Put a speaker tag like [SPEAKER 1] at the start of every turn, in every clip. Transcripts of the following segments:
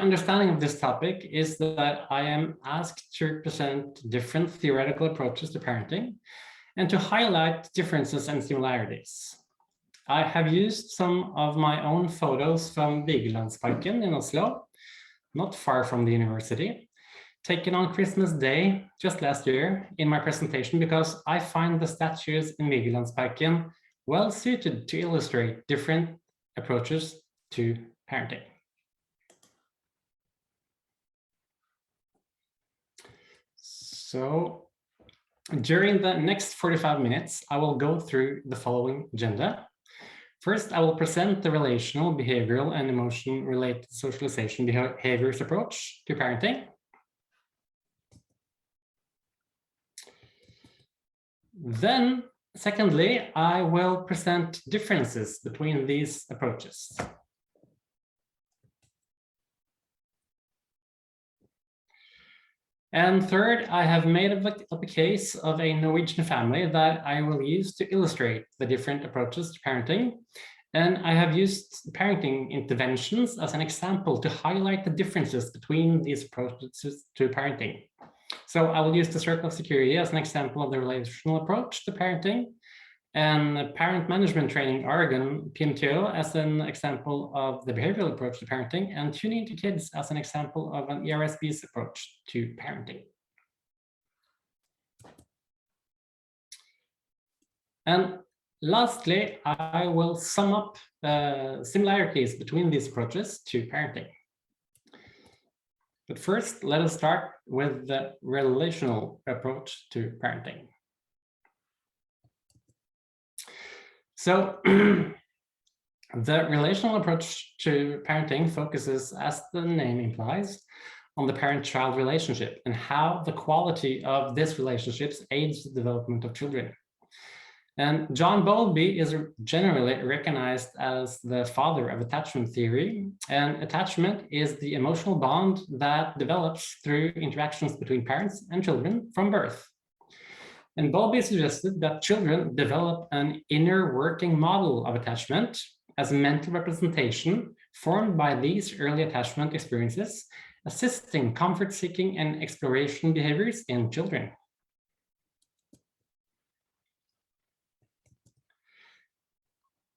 [SPEAKER 1] understanding of this topic is that I am asked to present different theoretical approaches to parenting and to highlight differences and similarities. I have used some of my own photos from Vigelandsparken in Oslo, not far from the university, taken on Christmas Day just last year in my presentation because I find the statues in Vigelandsparken well suited to illustrate different approaches to parenting. So during the next 45 minutes, I will go through the following agenda. First, I will present the relational, behavioral, and emotion-related socialization behaviors approach to parenting. Then, secondly, I will present differences between these approaches. And third, I have made up a case of a Norwegian family that I will use to illustrate the different approaches to parenting. And I have used parenting interventions as an example to highlight the differences between these approaches to parenting. So I will use the circle of security as an example of the relational approach to parenting, and parent management training Oregon, PMTO, as an example of the behavioral approach to parenting, and tuning to kids as an example of an ERSB's approach to parenting. And lastly, I will sum up similarities between these approaches to parenting. But first, let us start with the relational approach to parenting. So the relational approach to parenting focuses, as the name implies, on the parent-child relationship and how the quality of this relationship aids the development of children. And John Bowlby is generally recognized as the father of attachment theory, and attachment is the emotional bond that develops through interactions between parents and children from birth. And Bowlby suggested that children develop an inner working model of attachment as a mental representation formed by these early attachment experiences, assisting comfort-seeking and exploration behaviors in children.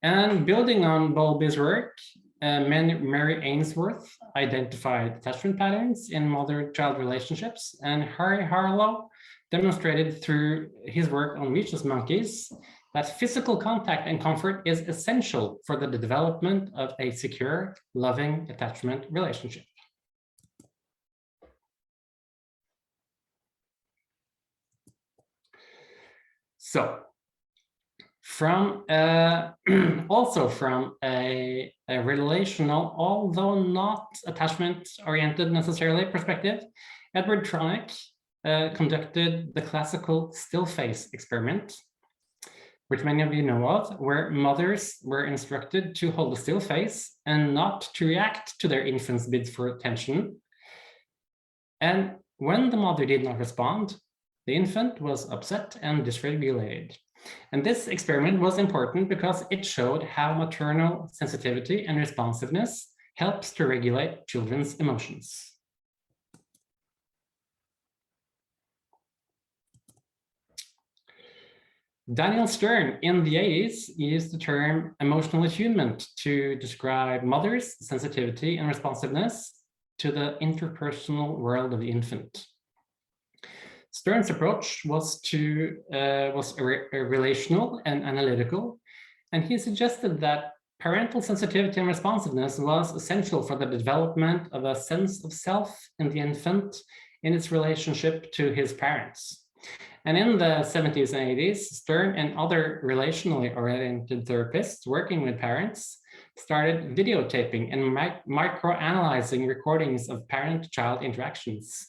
[SPEAKER 1] And building on Bowlby's work, Mary Ainsworth identified attachment patterns in mother-child relationships, and Harry Harlow demonstrated through his work on rhesus monkeys that physical contact and comfort is essential for the development of a secure, loving attachment relationship. So, also from a relational, although not attachment-oriented necessarily perspective, Edward Tronick conducted the classical still face experiment, which many of you know of, where mothers were instructed to hold a still face and not to react to their infant's bids for attention. And when the mother did not respond, the infant was upset and dysregulated. And this experiment was important because it showed how maternal sensitivity and responsiveness helps to regulate children's emotions. Daniel Stern in the 80s used the term emotional attunement to describe mothers' sensitivity and responsiveness to the interpersonal world of the infant. Stern's approach was relational and analytical, and he suggested that parental sensitivity and responsiveness was essential for the development of a sense of self in the infant in its relationship to his parents. And in the 70s and 80s, Stern and other relationally oriented therapists working with parents started videotaping and microanalyzing recordings of parent-child interactions.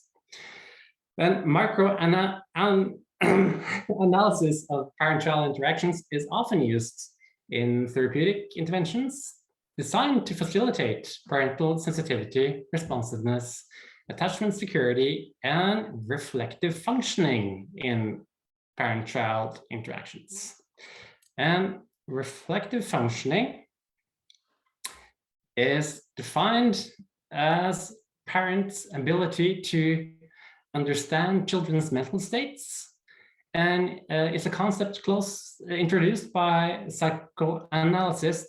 [SPEAKER 1] Then microanalysis of parent-child interactions is often used in therapeutic interventions designed to facilitate parental sensitivity, responsiveness, attachment security, and reflective functioning in parent-child interactions. And reflective functioning is defined as parents' ability to understand children's mental states, and it's a concept introduced by psychoanalyst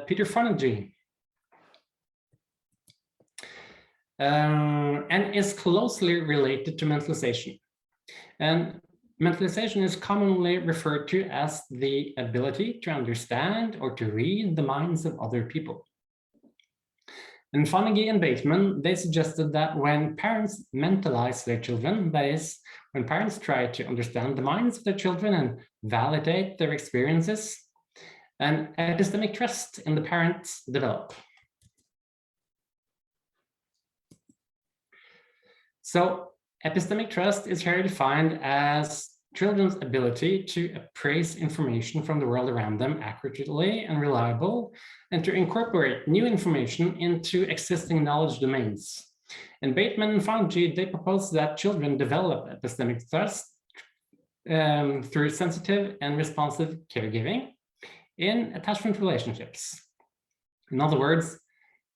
[SPEAKER 1] Peter Fonagy, and is closely related to mentalization. And mentalization is commonly referred to as the ability to understand or to read the minds of other people. And Fonagy and Bateman, they suggested that when parents mentalize their children, that is, when parents try to understand the minds of their children and validate their experiences, an epistemic trust in the parents develop. So epistemic trust is here defined as children's ability to appraise information from the world around them accurately and reliable, and to incorporate new information into existing knowledge domains. And Bateman and Fonagy, they propose that children develop epistemic trust through sensitive and responsive caregiving in attachment relationships. In other words,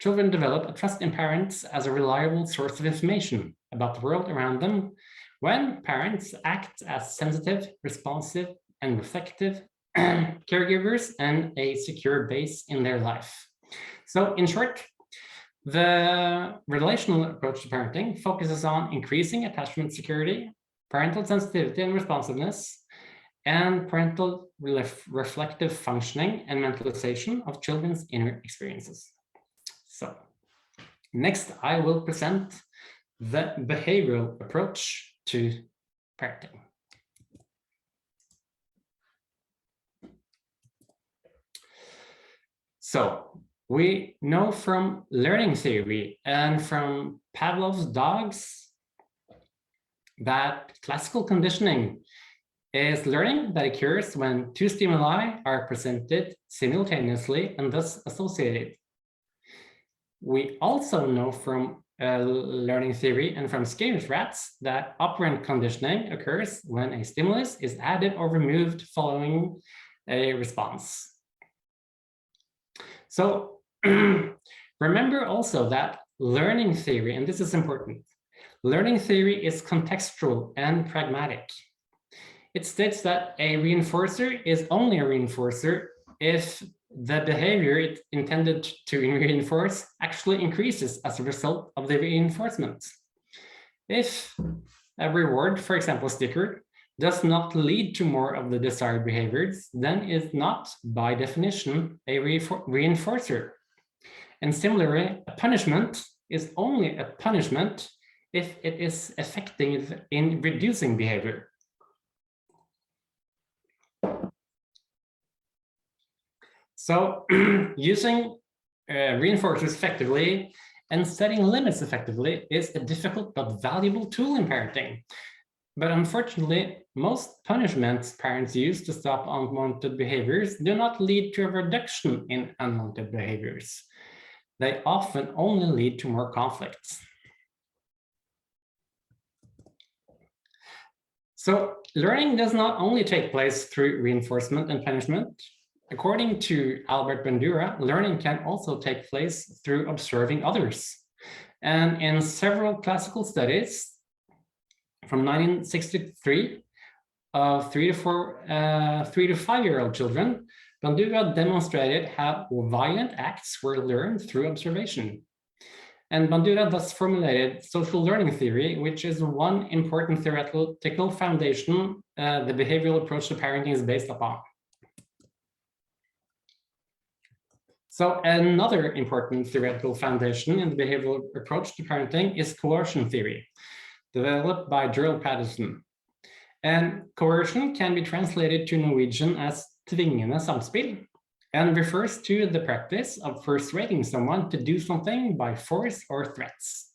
[SPEAKER 1] children develop a trust in parents as a reliable source of information about the world around them when parents act as sensitive, responsive, and reflective caregivers and a secure base in their life. So in short, the relational approach to parenting focuses on increasing attachment security, parental sensitivity and responsiveness, and parental reflective functioning and mentalization of children's inner experiences. So next, I will present the behavioral approach to parenting. So we know from learning theory and from Pavlov's dogs that classical conditioning is learning that occurs when two stimuli are presented simultaneously and thus associated. We also know from learning theory and from Skinner's rats that operant conditioning occurs when a stimulus is added or removed following a response. So remember also that learning theory, and this is important, learning theory is contextual and pragmatic. It states that a reinforcer is only a reinforcer if the behavior it intended to reinforce actually increases as a result of the reinforcement. If a reward, for example, a sticker, does not lead to more of the desired behaviors, then it's not, by definition, a reinforcer. And similarly, a punishment is only a punishment if it is effective in reducing behavior. So using reinforcers effectively and setting limits effectively is a difficult but valuable tool in parenting. But unfortunately, most punishments parents use to stop unwanted behaviors do not lead to a reduction in unwanted behaviors. They often only lead to more conflicts. So learning does not only take place through reinforcement and punishment. According to Albert Bandura, learning can also take place through observing others. And in several classical studies from 1963 of 3 to 5-year-old children, Bandura demonstrated how violent acts were learned through observation. And Bandura thus formulated social learning theory, which is one important theoretical foundation the behavioral approach to parenting is based upon. So another important theoretical foundation in the behavioral approach to parenting is coercion theory, developed by Gerald Patterson. And coercion can be translated to Norwegian as tvingende samspill, and refers to the practice of persuading someone to do something by force or threats.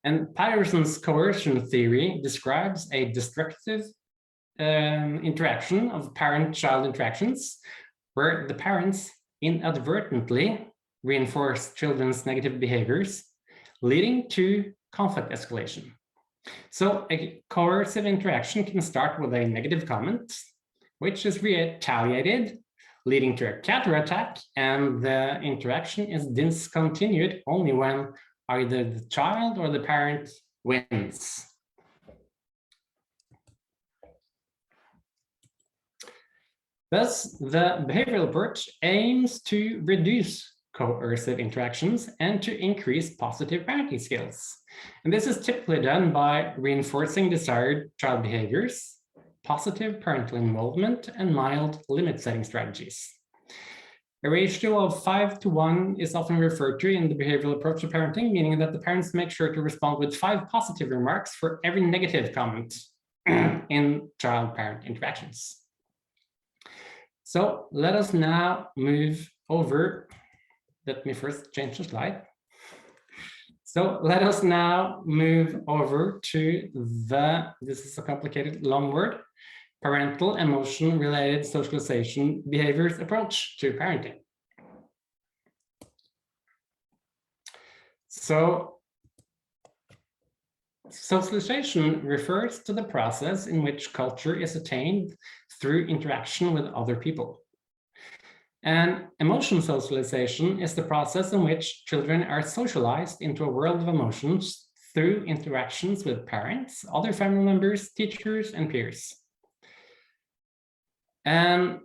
[SPEAKER 1] And Patterson's coercion theory describes a destructive interaction of parent-child interactions, where the parents inadvertently reinforce children's negative behaviors, leading to conflict escalation. So a coercive interaction can start with a negative comment, which is retaliated, leading to a counterattack, and the interaction is discontinued only when either the child or the parent wins. Thus, the behavioral approach aims to reduce coercive interactions and to increase positive parenting skills. And this is typically done by reinforcing desired child behaviors, positive parental involvement, and mild limit-setting strategies. A ratio of 5:1 is often referred to in the behavioral approach to parenting, meaning that the parents make sure to respond with 5 positive remarks for every negative comment in child-parent interactions. So let us now move over. Let me first change the slide. So let us now move over to this is a complicated long word, parental emotion-related socialization behaviors approach to parenting. So socialization refers to the process in which culture is attained through interaction with other people. And emotion socialization is the process in which children are socialized into a world of emotions through interactions with parents, other family members, teachers, and peers. And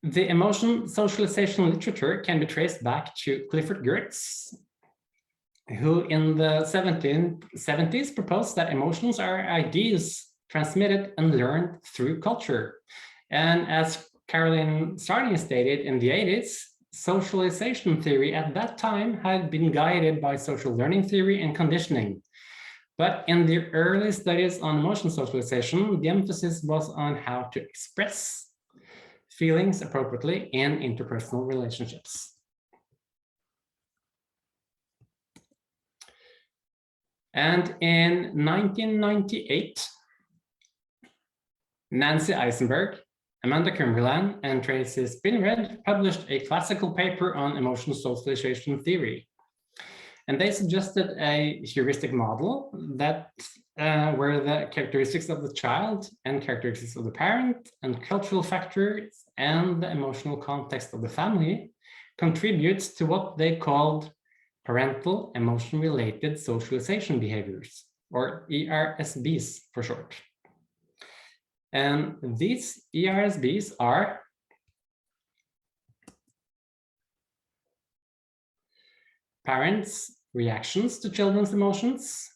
[SPEAKER 1] the emotion socialization literature can be traced back to Clifford Geertz, who in the 1770s proposed that emotions are ideas transmitted and learned through culture. And as Caroline Sarding stated in the 80s, socialization theory at that time had been guided by social learning theory and conditioning. But in the early studies on emotion socialization, the emphasis was on how to express feelings appropriately in interpersonal relationships. And in 1998, Nancy Eisenberg, Amanda Cumberland, and Tracy Spinnered published a classical paper on emotion socialization theory. And they suggested a heuristic model that where the characteristics of the child and characteristics of the parent and cultural factors and the emotional context of the family contributes to what they called parental emotion-related socialization behaviors, or ERSBs for short. And these ERSBs are parents' reactions to children's emotions,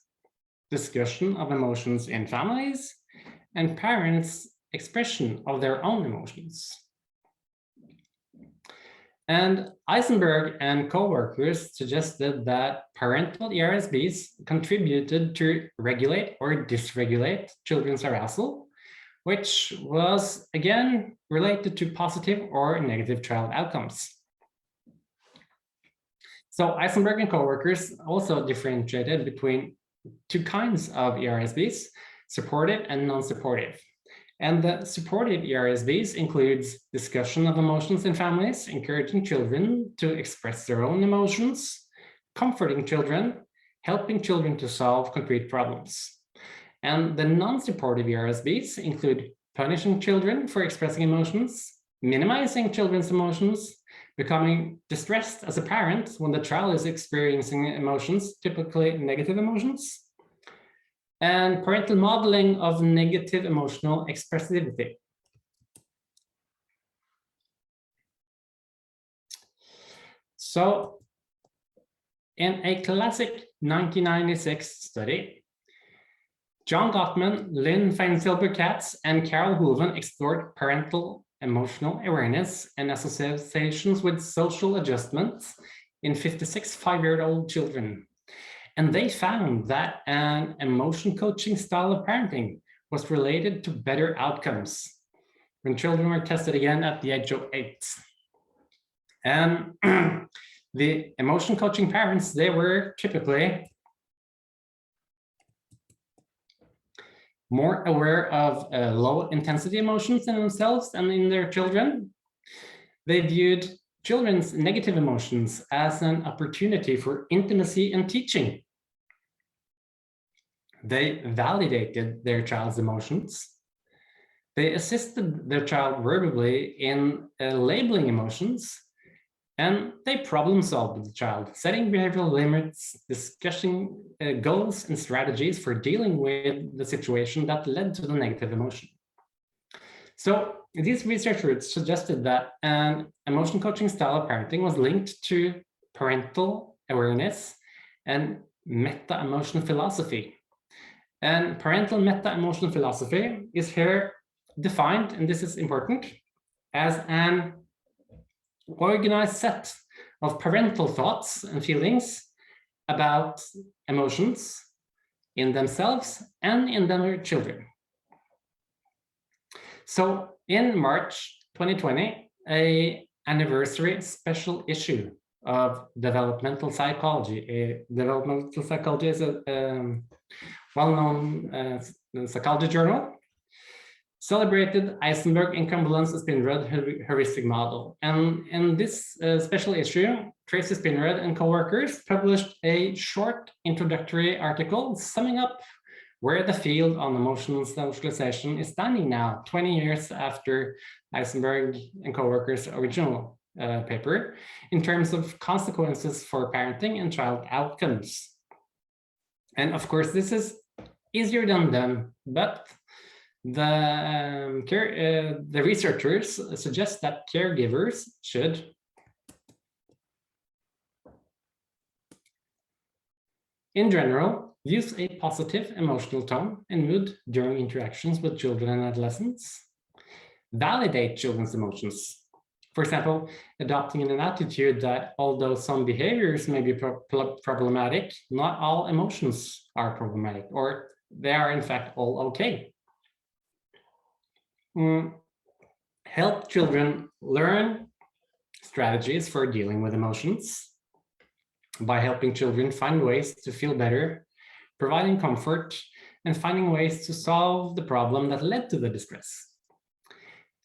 [SPEAKER 1] discussion of emotions in families, and parents' expression of their own emotions. And Eisenberg and co-workers suggested that parental ERSBs contributed to regulate or dysregulate children's arousal, which was again related to positive or negative child outcomes. So Eisenberg and co-workers also differentiated between two kinds of ERSBs, supportive and non-supportive. And the supportive ERSBs includes discussion of emotions in families, encouraging children to express their own emotions, comforting children, helping children to solve concrete problems. And the non-supportive ERSBs include punishing children for expressing emotions, minimizing children's emotions, becoming distressed as a parent when the child is experiencing emotions, typically negative emotions, and parental modeling of negative emotional expressivity. So, in a classic 1996 study, John Gottman, Lynn Feinsilber-Katz, and Carol Hooven explored parental emotional awareness and associations with social adjustments in 56 5-year-old children. And they found that an emotion coaching style of parenting was related to better outcomes when children were tested again at the age of 8. And the emotion coaching parents, they were typically more aware of low intensity emotions in themselves and in their children. They viewed children's negative emotions as an opportunity for intimacy and teaching. They validated their child's emotions. They assisted their child verbally in labeling emotions, and they problem solved with the child, setting behavioral limits, discussing goals and strategies for dealing with the situation that led to the negative emotion. So these researchers suggested that an emotion coaching style of parenting was linked to parental awareness and meta-emotional philosophy. And parental meta-emotional philosophy is here defined, and this is important, as an organized set of parental thoughts and feelings about emotions in themselves and in their children. So in March 2020, an anniversary special issue of developmental psychology. Developmental psychology is a well-known psychology journal, celebrated Eisenberg incongruence Spinrad heuristic model. And in this special issue, Tracy Spinrad and co-workers published a short introductory article summing up where the field on emotional socialization is standing now, 20 years after Eisenberg and co-workers' original paper, in terms of consequences for parenting and child outcomes. And of course, this is easier than done, but the researchers suggest that caregivers should in general use a positive emotional tone and mood during interactions with children and adolescents, validate children's emotions. For example, adopting an attitude that although some behaviors may be problematic, not all emotions are problematic, or they are in fact all okay. Help children learn strategies for dealing with emotions by helping children find ways to feel better, providing comfort, and finding ways to solve the problem that led to the distress.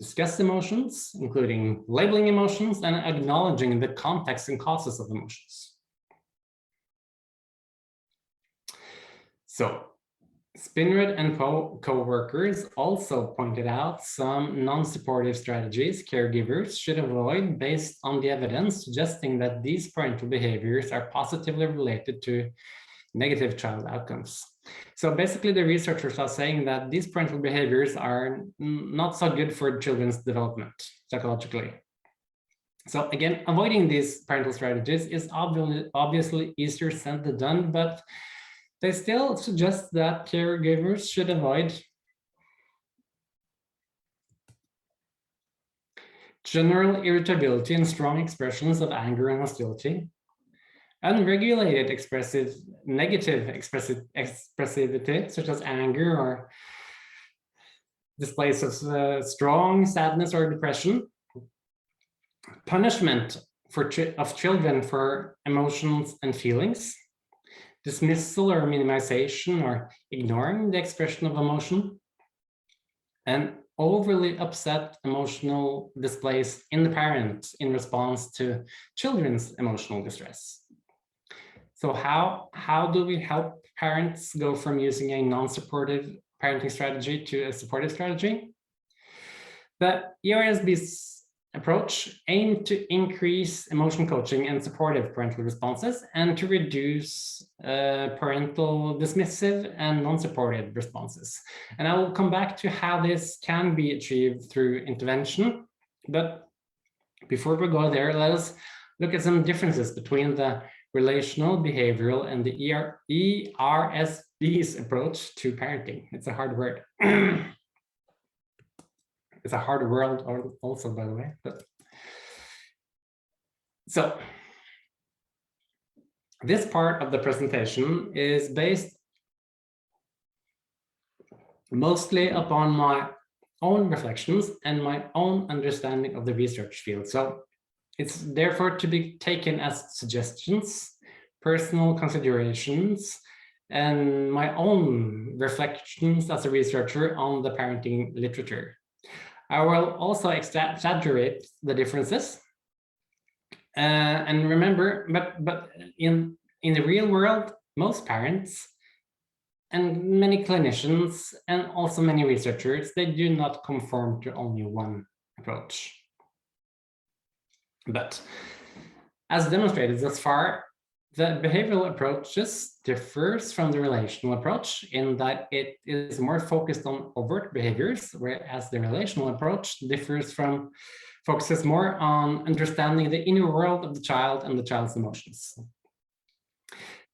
[SPEAKER 1] Discuss emotions, including labeling emotions and acknowledging the context and causes of emotions. So, Spinrad and co-workers also pointed out some non-supportive strategies caregivers should avoid based on the evidence suggesting that these parental behaviors are positively related to negative child outcomes. So basically the researchers are saying that these parental behaviors are not so good for children's development psychologically. So again, avoiding these parental strategies is obviously easier said than done, but they still suggest that caregivers should avoid general irritability and strong expressions of anger and hostility, unregulated negative expressivity, such as anger or displays of strong sadness or depression, punishment of children for emotions and feelings, dismissal or minimization or ignoring the expression of emotion, and overly upset emotional displays in the parent in response to children's emotional distress. So how do we help parents go from using a non-supportive parenting strategy to a supportive strategy? The ERSB's approach aimed to increase emotion coaching and supportive parental responses and to reduce parental dismissive and non-supportive responses. And I will come back to how this can be achieved through intervention. But before we go there, let us look at some differences between the relational, behavioral, and the ERSB's approach to parenting. It's a hard word. It's a hard word also, by the way. But so this part of the presentation is based mostly upon my own reflections and my own understanding of the research field. So it's therefore to be taken as suggestions, personal considerations, and my own reflections as a researcher on the parenting literature. I will also exaggerate the differences. And remember, but in the real world, most parents and many clinicians and also many researchers, they do not conform to only one approach. But as demonstrated thus far, the behavioral approaches differs from the relational approach in that it is more focused on overt behaviors, whereas the relational approach focuses more on understanding the inner world of the child and the child's emotions.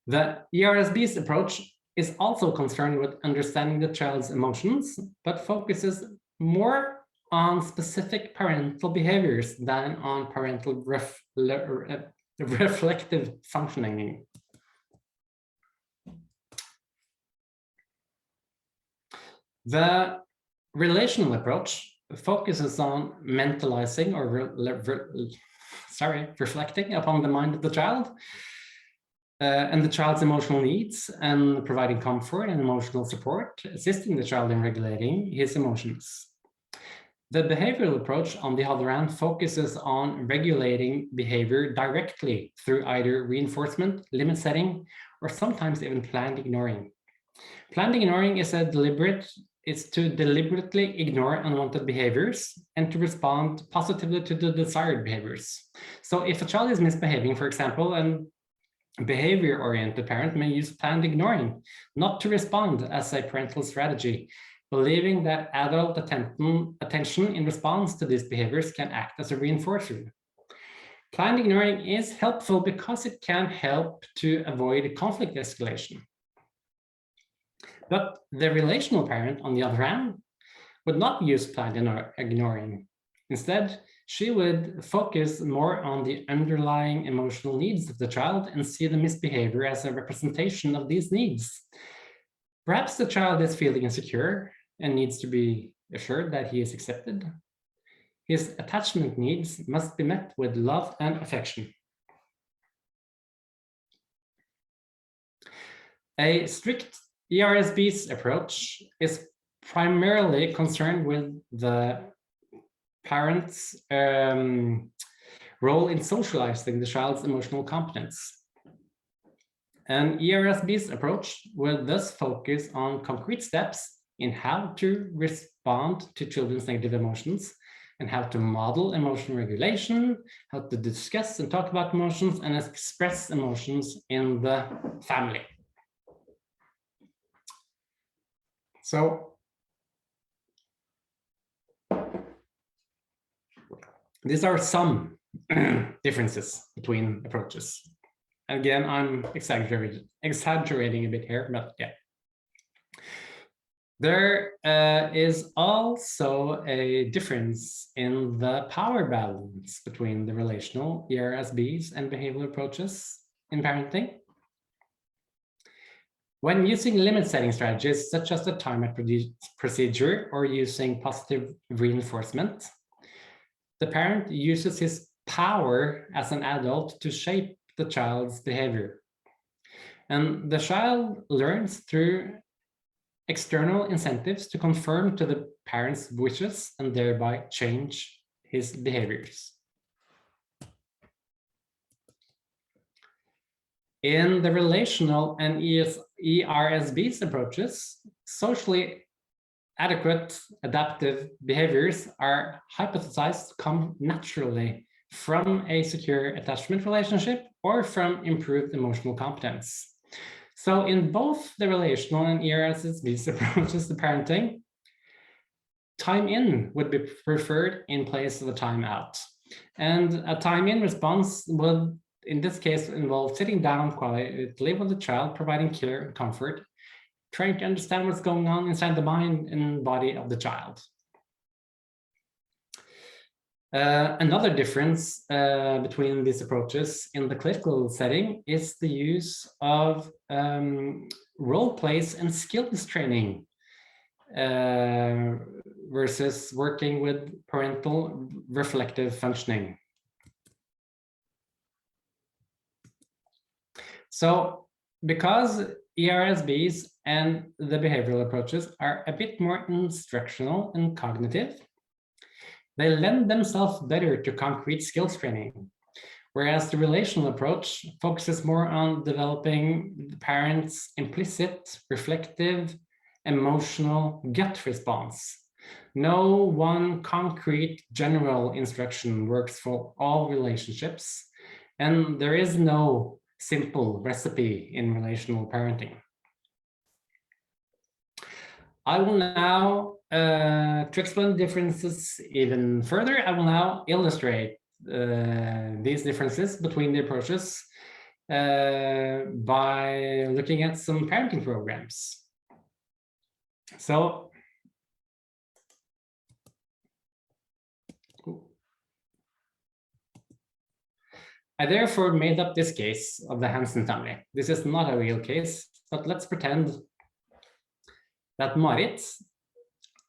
[SPEAKER 1] The ERSB's approach is also concerned with understanding the child's emotions, but focuses more on specific parental behaviors than on parental reflective functioning. The relational approach focuses on mentalizing or reflecting upon the mind of the child and the child's emotional needs, and providing comfort and emotional support, assisting the child in regulating his emotions. The behavioral approach, on the other hand, focuses on regulating behavior directly through either reinforcement, limit setting, or sometimes even planned ignoring. Planned ignoring is to deliberately ignore unwanted behaviors and to respond positively to the desired behaviors. So if a child is misbehaving, for example, and behavior-oriented parent may use planned ignoring, not to respond as a parental strategy, believing that adult attention in response to these behaviors can act as a reinforcer. Planned ignoring is helpful because it can help to avoid conflict escalation. But the relational parent, on the other hand, would not use planned ignoring. Instead, she would focus more on the underlying emotional needs of the child and see the misbehavior as a representation of these needs. Perhaps the child is feeling insecure and needs to be assured that he is accepted. His attachment needs must be met with love and affection. A strict ERSB's approach is primarily concerned with the parents' role in socializing the child's emotional competence. An ERSB's approach will thus focus on concrete steps in how to respond to children's negative emotions and how to model emotional regulation, how to discuss and talk about emotions and express emotions in the family. So, these are some differences between approaches. Again, I'm exaggerating a bit here, but yeah. There is also a difference in the power balance between the relational ERSBs and behavioral approaches in parenting. When using limit setting strategies, such as the timer procedure or using positive reinforcement, the parent uses his power as an adult to shape the child's behavior. And the child learns through external incentives to conform to the parent's wishes and thereby change his behaviors. In the relational and ERSB's approaches, socially adequate adaptive behaviors are hypothesized to come naturally from a secure attachment relationship or from improved emotional competence. So in both the relational and ERSB's approaches to parenting, time in would be preferred in place of a time out. And a time in response would, in this case, involve sitting down quietly with the child, providing care and comfort, trying to understand what's going on inside the mind and body of the child. Another difference between these approaches in the clinical setting is the use of role plays and skills training versus working with parental reflective functioning. So because ERSBs and the behavioral approaches are a bit more instructional and cognitive, they lend themselves better to concrete skills training. whereas the relational approach focuses more on developing the parent's implicit, reflective, emotional gut response. No one concrete general instruction works for all relationships, and there is no simple recipe in relational parenting. I will now, to explain differences even further, I will now illustrate these differences between the approaches by looking at some parenting programs. So, I therefore made up this case of the Hansen family. This is not a real case, but let's pretend that Marit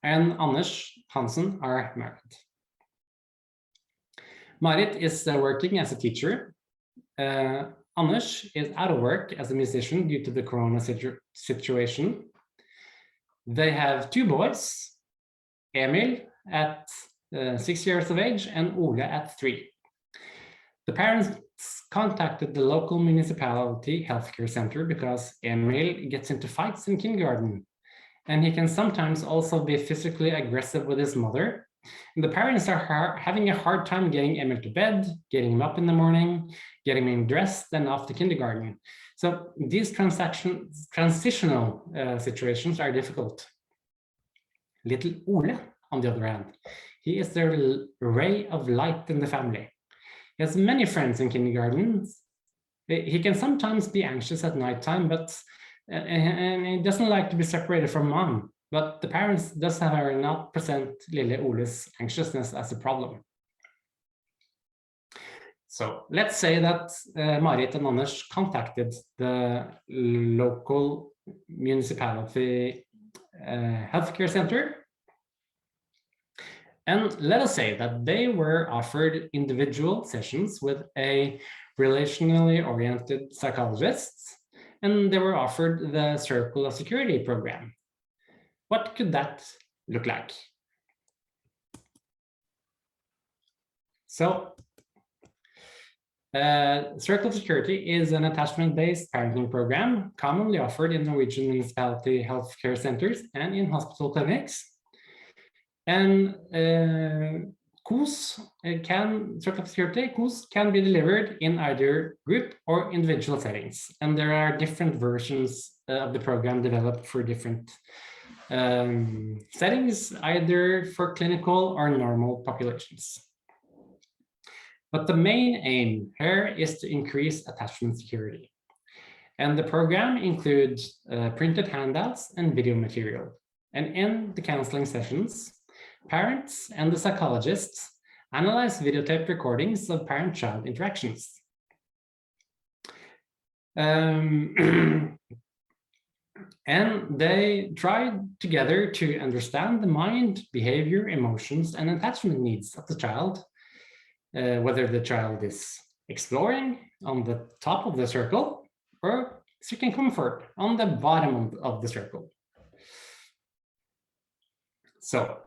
[SPEAKER 1] and Anders Hansen are married. Marit is working as a teacher. Anders is out of work as a musician due to the corona situation. They have two boys, Emil at 6 years of age and Ole at 3. The parents contacted the local municipality healthcare center because Emil gets into fights in kindergarten, and he can sometimes also be physically aggressive with his mother. And the parents are having a hard time getting Emil to bed, getting him up in the morning, getting him dressed and off to kindergarten. So these transitional situations are difficult. Little Ole, on the other hand, he is the ray of light in the family. He has many friends in kindergarten. He can sometimes be anxious at nighttime, and he doesn't like to be separated from mom. But the parents does however not present Lille Ole's anxiousness as a problem. So let's say that Marit and Anders contacted the local municipality healthcare center. And let us say that they were offered individual sessions with a relationally oriented psychologist, and they were offered the Circle of Security program. What could that look like? So, Circle of Security is an attachment-based parenting program commonly offered in Norwegian municipality healthcare centers and in hospital clinics. And Circle of Security can be delivered in either group or individual settings. And there are different versions of the program developed for different settings, either for clinical or normal populations. But the main aim here is to increase attachment security. And the program includes printed handouts and video material. And in the counseling sessions, parents and the psychologists analyze videotape recordings of parent-child interactions. And they try together to understand the mind, behavior, emotions, and attachment needs of the child, whether the child is exploring on the top of the circle or seeking comfort on the bottom of the circle. So,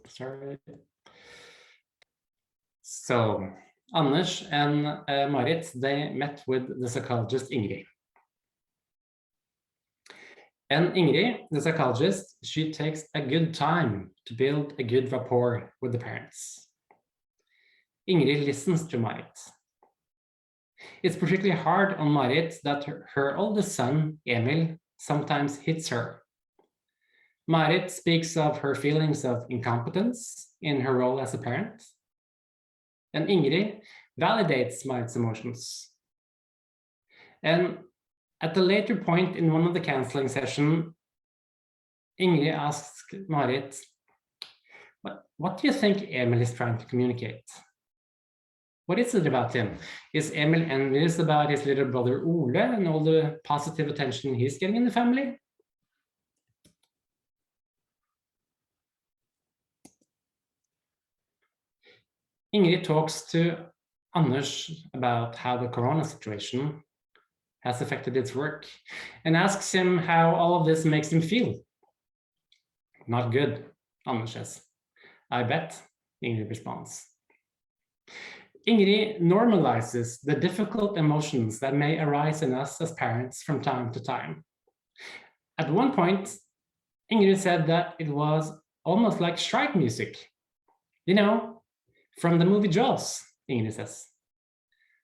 [SPEAKER 1] sorry. So, Anders and Marit, they met with the psychologist Ingrid. And Ingrid, the psychologist, she takes a good time to build a good rapport with the parents. Ingrid listens to Marit. It's particularly hard on Marit that her oldest son, Emil, sometimes hits her. Marit speaks of her feelings of incompetence in her role as a parent. And Ingrid validates Marit's emotions. And at a later point in one of the counseling sessions, Ingrid asks Marit, what do you think Emil is trying to communicate? What is it about him? Is Emil envious about his little brother Ole and all the positive attention he's getting in the family? Ingrid talks to Anders about how the corona situation has affected its work, and asks him how all of this makes him feel. Not good, Anders says. I bet, Ingrid responds. Ingrid normalizes the difficult emotions that may arise in us as parents from time to time. At one point, Ingrid said that it was almost like strike music. You know, from the movie Jaws, Ingrid says.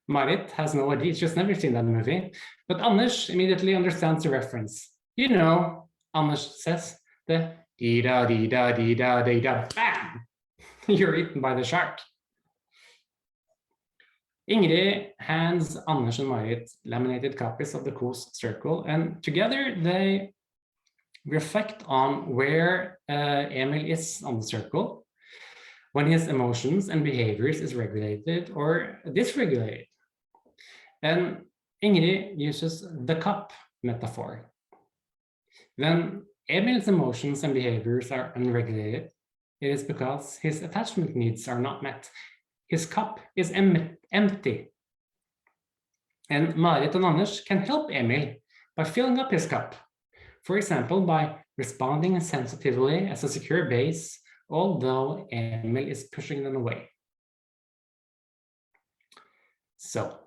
[SPEAKER 1] Marit has no idea, she's never seen that movie, but Anders immediately understands the reference. You know, Anders says, the dee-da, dee-da, dee-da, dee-da, bam! You're eaten by the shark. Ingrid hands Anders and Marit laminated copies of the Coase Circle, and together they reflect on where Emil is on the circle when his emotions and behaviors is regulated or dysregulated. And Ingrid uses the cup metaphor. When Emil's emotions and behaviors are unregulated, it is because his attachment needs are not met. His cup is empty. And Marit and Anders can help Emil by filling up his cup. For example, by responding sensitively as a secure base, although Emil is pushing them away. So,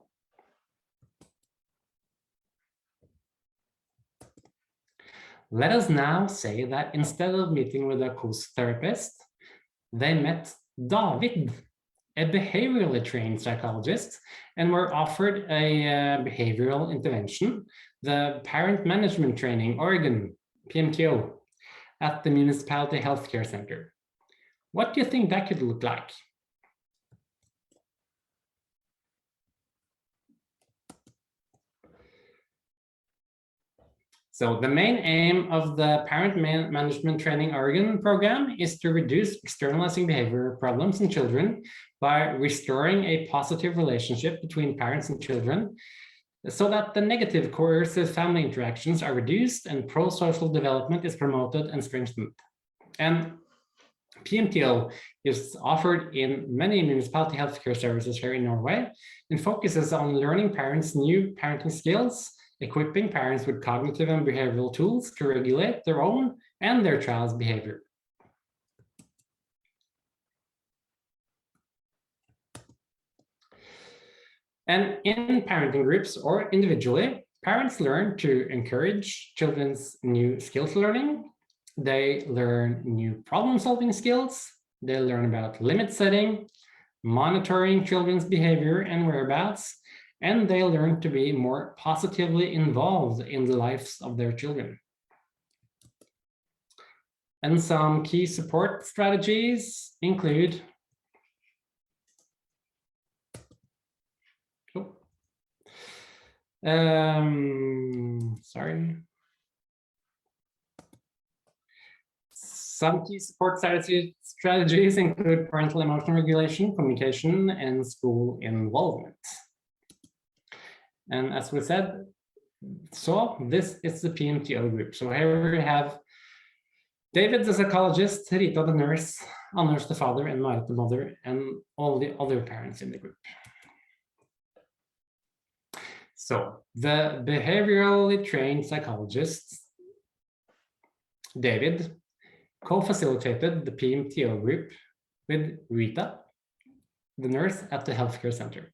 [SPEAKER 1] let us now say that instead of meeting with a Coase therapist, they met David, a behaviorally trained psychologist, and were offered a behavioral intervention, the Parent Management Training Oregon, PMTO, at the Municipality Healthcare Center. What do you think that could look like? So the main aim of the Parent Management Training Oregon program is to reduce externalizing behavior problems in children by restoring a positive relationship between parents and children, so that the negative coercive family interactions are reduced and pro-social development is promoted and strengthened. And PMTO is offered in many municipality healthcare services here in Norway and focuses on learning parents new parenting skills, equipping parents with cognitive and behavioral tools to regulate their own and their child's behavior. And in parenting groups or individually, parents learn to encourage children's new skills learning. They learn new problem-solving skills. They learn about limit setting, monitoring children's behavior and whereabouts, and they learn to be more positively involved in the lives of their children. And some key support strategies include Some key support strategies include parental emotional regulation, communication, and school involvement. And as we said, so this is the PMTO group. So here we have David, the psychologist, Rita, the nurse, Anders, the father, and Marit, the mother, and all the other parents in the group. So the behaviorally trained psychologist, David, co-facilitated the PMTO group with Rita, the nurse at the healthcare center.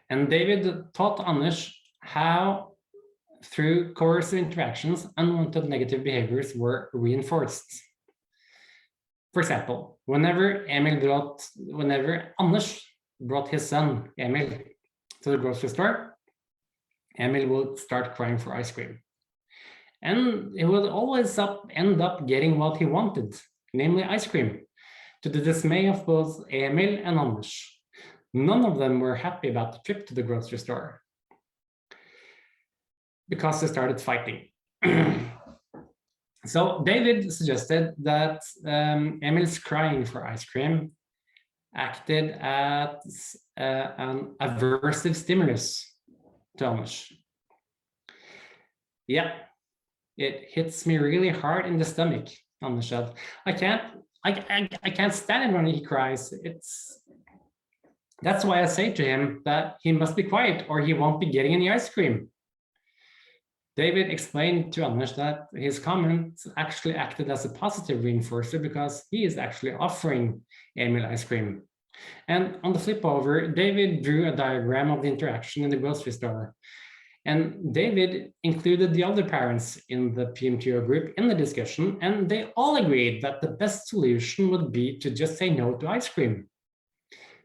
[SPEAKER 1] And David taught Anders how, through coercive interactions, unwanted negative behaviors were reinforced. For example, whenever Anders brought his son, Emil, to the grocery store, Emil would start crying for ice cream. And he would always end up getting what he wanted, namely ice cream, to the dismay of both Emil and Anders. None of them were happy about the trip to the grocery store because they started fighting. So David suggested that Emil's crying for ice cream acted as an aversive stimulus to Anders. Yeah, it hits me really hard in the stomach, Anders said. I can't stand it when he cries. That's why I say to him that he must be quiet or he won't be getting any ice cream. David explained to Anders that his comment actually acted as a positive reinforcer because he is actually offering Emil ice cream. And on the flip over, David drew a diagram of the interaction in the grocery store. And David included the other parents in the PMTO group in the discussion, and they all agreed that the best solution would be to just say no to ice cream.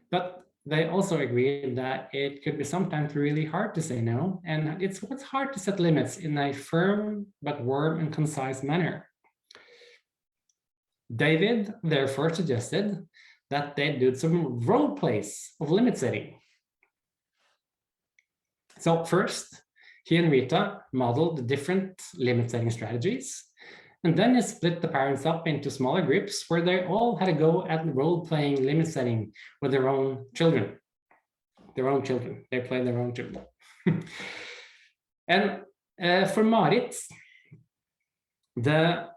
[SPEAKER 1] But they also agreed that it could be sometimes really hard to say no, and it's hard to set limits in a firm but warm and concise manner. David therefore suggested that they do some role plays of limit setting. So first, he and Rita modeled the different limit setting strategies, and then he split the parents up into smaller groups where they all had a go at role-playing limit setting with their own children. They play their own children. And for Marit, the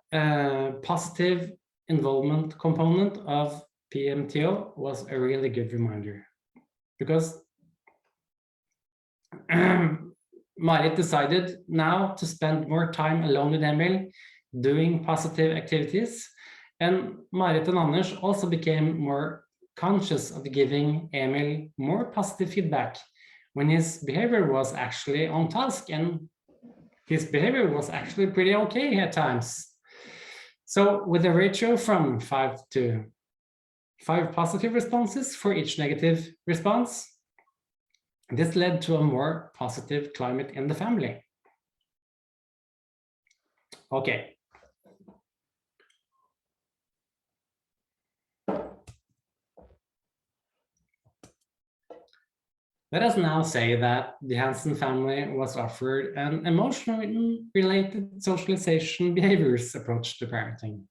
[SPEAKER 1] positive involvement component of PMTO was a really good reminder, because Marit decided now to spend more time alone with Emil, doing positive activities, and Marit and Anders also became more conscious of giving Emil more positive feedback when his behavior was actually on task, and his behavior was actually pretty okay at times. So with a ratio from 5 to 5 positive responses for each negative response, this led to a more positive climate in the family. Okay. Let us now say that the Hansen family was offered an emotionally related socialization behaviors approach to parenting.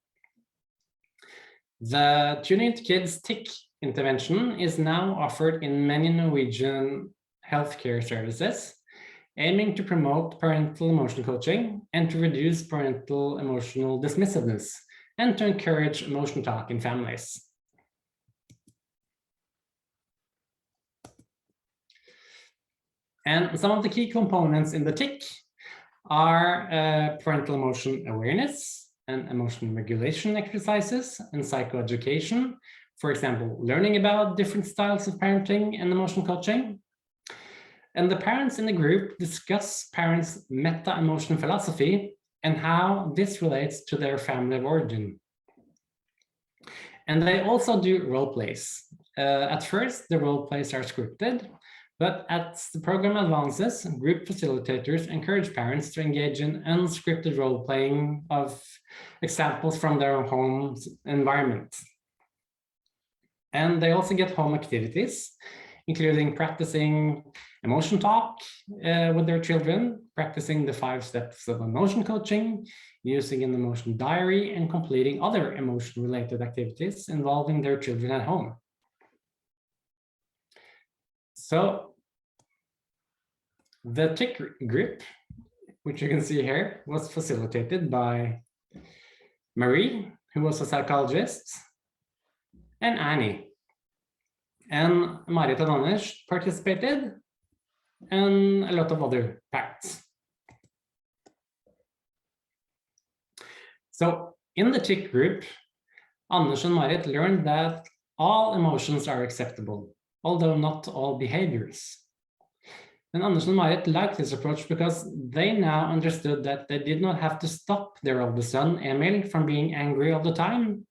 [SPEAKER 1] The Tuning to Kids TIC intervention is now offered in many Norwegian healthcare services, aiming to promote parental emotional coaching and to reduce parental emotional dismissiveness and to encourage emotional talk in families. And some of the key components in the TIC are parental emotion awareness and emotion regulation exercises and psychoeducation. For example, learning about different styles of parenting and emotional coaching. And the parents in the group discuss parents' meta-emotion philosophy and how this relates to their family of origin. And they also do role plays. At first, the role plays are scripted, but as the program advances, group facilitators encourage parents to engage in unscripted role-playing of examples from their home environment. And they also get home activities, including practicing emotion talk with their children, practicing the 5 steps of emotion coaching, using an emotion diary, and completing other emotion-related activities involving their children at home. So the TIC group, which you can see here, was facilitated by Marie, who was a psychologist, and Annie. And Marit and Anders participated, and a lot of other parents. So in the TIC group, Anders and Marit learned that all emotions are acceptable, although not all behaviors. And Anders and Marit liked this approach because they now understood that they did not have to stop their oldest son, Emil, from being angry all the time.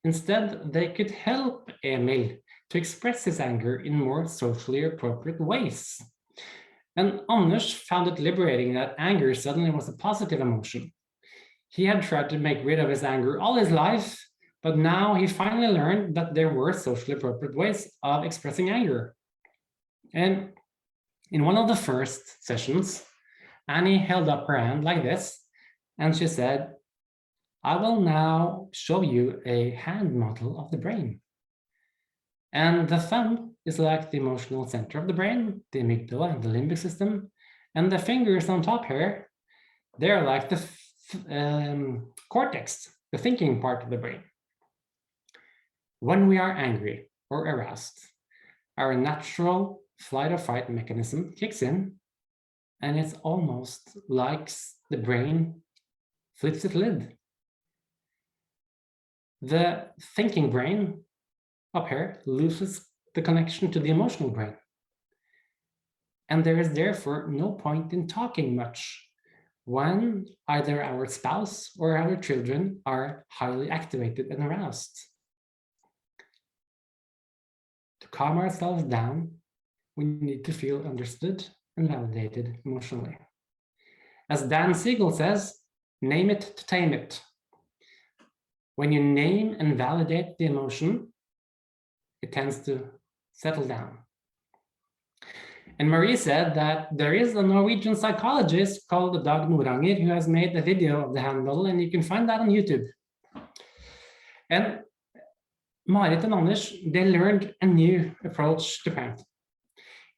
[SPEAKER 1] Instead, they could help Emil to express his anger in more socially appropriate ways. And Anders found it liberating that anger suddenly was a positive emotion. He had tried to make rid of his anger all his life, but now he finally learned that there were socially appropriate ways of expressing anger. And in one of the first sessions, Annie held up her hand like this, and she said, "I will now show you a hand model of the brain. And the thumb is like the emotional center of the brain, the amygdala and the limbic system. And the fingers on top here, they're like the cortex, the thinking part of the brain. When we are angry or aroused, our natural flight or fight mechanism kicks in, and it's almost like the brain flips its lid. The thinking brain up here loses the connection to the emotional brain. And there is therefore no point in talking much when either our spouse or our children are highly activated and aroused. To calm ourselves down, we need to feel understood and validated emotionally. As Dan Siegel says, name it to tame it. When you name and validate the emotion, it tends to settle down. And Marie said that there is a Norwegian psychologist called Dag Noranger who has made a video of the handle, and you can find that on YouTube. And Marit and Anders, they learned a new approach to parenting.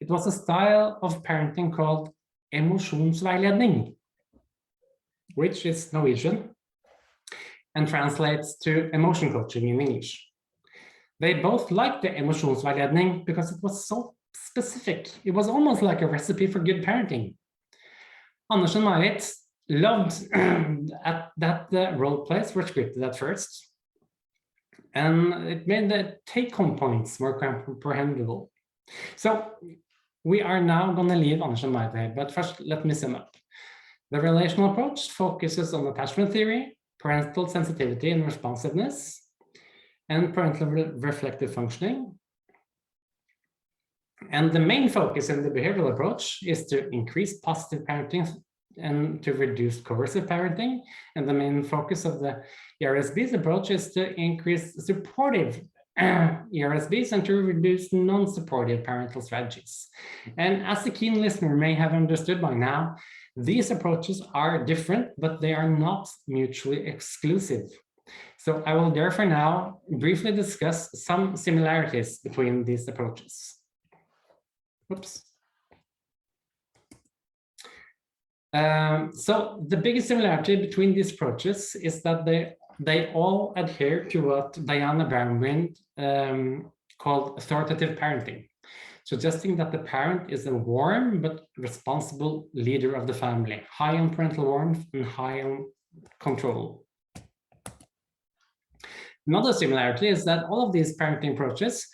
[SPEAKER 1] It was a style of parenting called emosjonsveiledning, which is Norwegian and translates to emotion coaching in English. They both liked the emosjonsveiledning because it was so specific. It was almost like a recipe for good parenting. Anders and Marit loved that the role plays were scripted at first, and it made the take-home points more comprehensible. So we are now going to leave Anders and Marit here, but first let me sum up. The relational approach focuses on attachment theory, parental sensitivity and responsiveness, and parental reflective functioning. And the main focus in the behavioral approach is to increase positive parenting and to reduce coercive parenting. And the main focus of the ERSB's approach is to increase supportive ERSBs and to reduce non-supportive parental strategies. And as the keen listener may have understood by now, these approaches are different, but they are not mutually exclusive. So I will therefore now briefly discuss some similarities between these approaches. Oops. So the biggest similarity between these approaches is that they all adhere to what Diana Brownwind called authoritative parenting, suggesting that the parent is a warm but responsible leader of the family, high on parental warmth and high on control. Another similarity is that all of these parenting approaches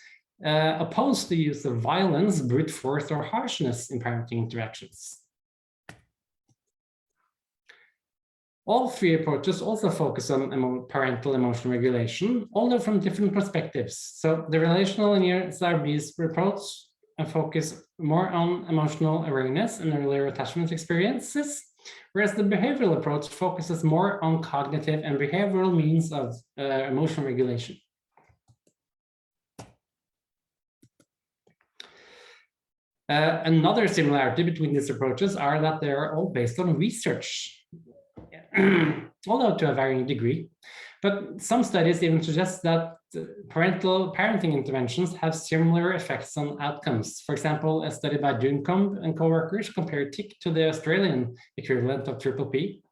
[SPEAKER 1] oppose the use of violence, brute force, or harshness in parenting interactions. All three approaches also focus on parental emotional regulation, although from different perspectives. So the relational and ERSB's approach focus more on emotional awareness and earlier attachment experiences, whereas the behavioral approach focuses more on cognitive and behavioral means of emotional regulation. Another similarity between these approaches are that they are all based on research, although to a varying degree. But some studies even suggest that parenting interventions have similar effects on outcomes. For example, a study by Duncombe and co-workers compared TIC to the Australian equivalent of triple P,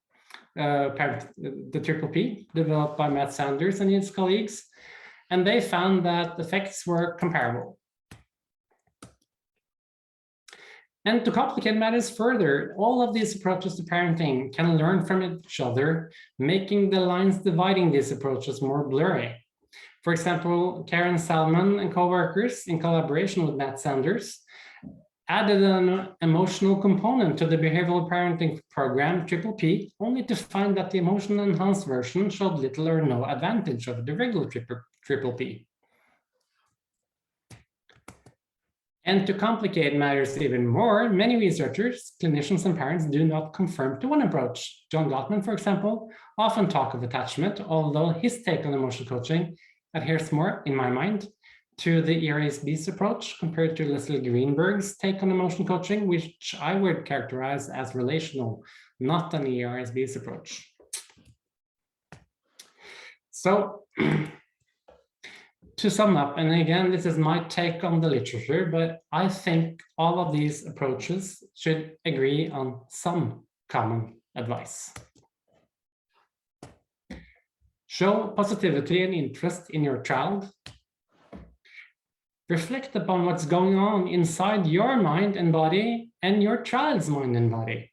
[SPEAKER 1] the triple P, developed by Matt Sanders and his colleagues, and they found that effects were comparable. And to complicate matters further, all of these approaches to parenting can learn from each other, making the lines dividing these approaches more blurry. For example, Karen Salmon and co-workers, in collaboration with Matt Sanders, added an emotional component to the behavioral parenting program Triple P, only to find that the emotion enhanced version showed little or no advantage over the regular Triple P. And to complicate matters even more, many researchers, clinicians, and parents do not conform to one approach. John Gottman, for example, often talk of attachment, although his take on emotional coaching adheres more, in my mind, to the ERSB's approach compared to Leslie Greenberg's take on emotional coaching, which I would characterize as relational, not an ERSB's approach. So, to sum up, and again, this is my take on the literature, but I think all of these approaches should agree on some common advice. Show positivity and interest in your child. Reflect upon what's going on inside your mind and body and your child's mind and body.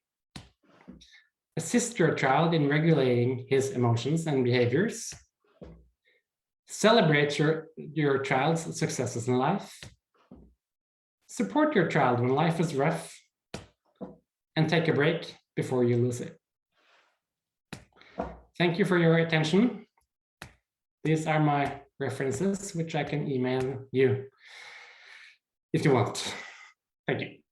[SPEAKER 1] Assist your child in regulating his emotions and behaviors. Celebrate your child's successes in life. Support your child when life is rough. And take a break before you lose it. Thank you for your attention. These are my references, which I can email you if you want. Thank you.